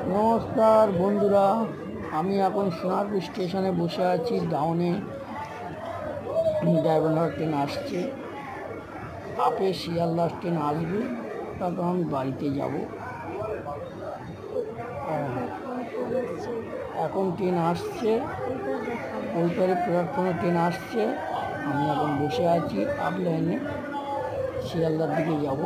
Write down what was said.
নমস্কার বন্ধুরা, আমি এখন সোনারপুর স্টেশনে বসে আছি। ডাউনে ড্রাইভার ট্রেন আসছে, আপে শিয়ালদা ট্রেন আসবে, তারপর আমি বাড়িতে যাব। এখন ট্রেন আসছে, ওই পারে প্ল্যাটফর্মে ট্রেন আসছে। আমি এখন বসে আছি আপ লাইনে, শিয়ালদার দিকে যাব।